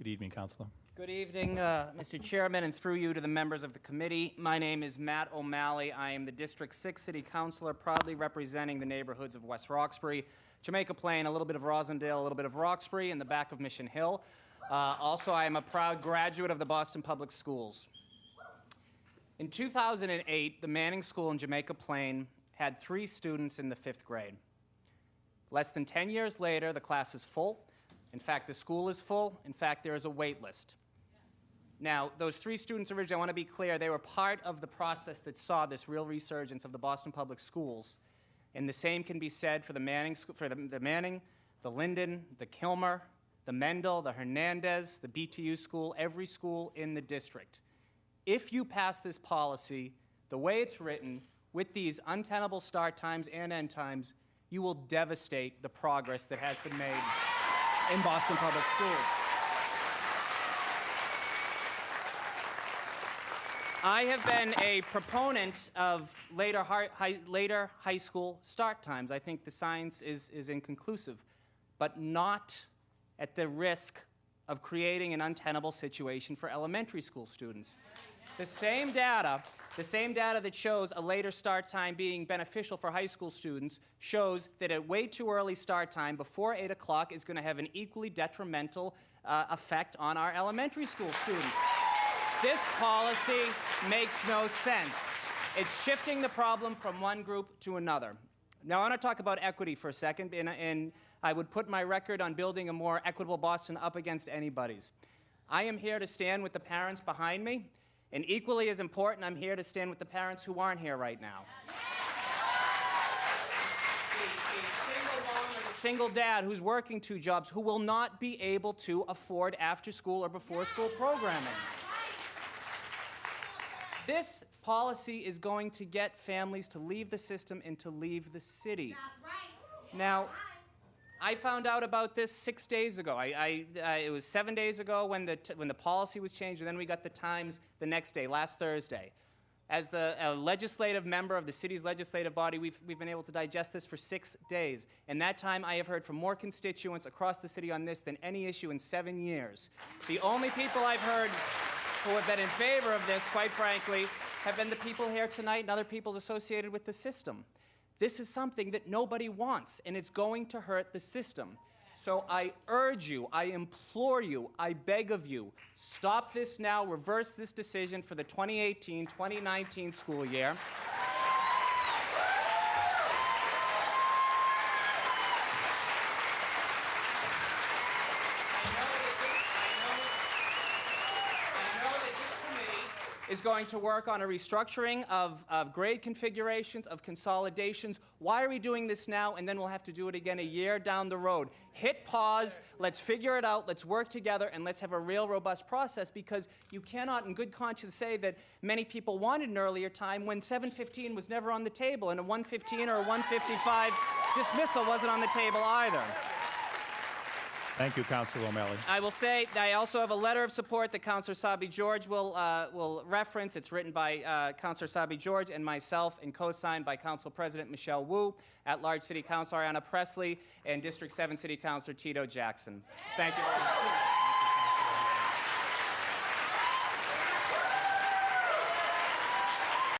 Good evening, Councilor. Good evening, Mr. Chairman, and through you to the members of the committee. My name is Matt O'Malley. I am the District 6 City Councilor, proudly representing the neighborhoods of West Roxbury, Jamaica Plain, a little bit of Rosendale, a little bit of Roxbury, and the back of Mission Hill. Also, I am a proud graduate of the Boston Public Schools. In 2008, the Manning School in Jamaica Plain had 3 students in the 5th grade. Less than 10 years later, the class is full. In fact, the school is full. In fact, there is a wait list. Now, those 3 students originally, I want to be clear, they were part of the process that saw this real resurgence of the Boston Public Schools. And the same can be said for the Manning, the Linden, the Kilmer, the Mendel, the Hernandez, the BTU school, every school in the district. If you pass this policy the way it's written, with these untenable start times and end times, you will devastate the progress that has been made in Boston Public Schools. I have been a proponent of later high school start times. I think the science is inconclusive, but not at the risk of creating an untenable situation for elementary school students. The same data that shows a later start time being beneficial for high school students shows that a way too early start time before 8 o'clock is going to have an equally detrimental effect on our elementary school students. This policy makes no sense. It's shifting the problem from one group to another. Now, I want to talk about equity for a second, and I would put my record on building a more equitable Boston up against anybody's. I am here to stand with the parents behind me, and equally as important, I'm here to stand with the parents who aren't here right now. A single dad who's working 2 jobs who will not be able to afford after-school or before-school programming. This policy is going to get families to leave the system and to leave the city. Now, I found out about this 6 days ago. It was 7 days ago when the policy was changed, and then we got the times the next day, last Thursday. As the legislative member of the city's legislative body, we've been able to digest this for 6 days. In that time, I have heard from more constituents across the city on this than any issue in 7 years. The only people I've heard who have been in favor of this, quite frankly, have been the people here tonight and other people associated with the system. This is something that nobody wants, and it's going to hurt the system. So I urge you, I implore you, I beg of you, stop this now, reverse this decision for the 2018-2019 school year. Is going to work on a restructuring of grade configurations, of consolidations. Why are we doing this now, and then we'll have to do it again a year down the road? Hit pause, let's figure it out, let's work together, and let's have a real robust process, because you cannot in good conscience say that many people wanted an earlier time when 7:15 was never on the table, and a 1:15 or a 1:55 dismissal wasn't on the table either. Thank you, Councilor O'Malley. I will say that I also have a letter of support that Councilor Sabi George will reference. It's written by Councilor Sabi George and myself and co-signed by Council President Michelle Wu, at-large City Councilor Ayanna Presley, and District 7 City Councilor Tito Jackson. Thank you.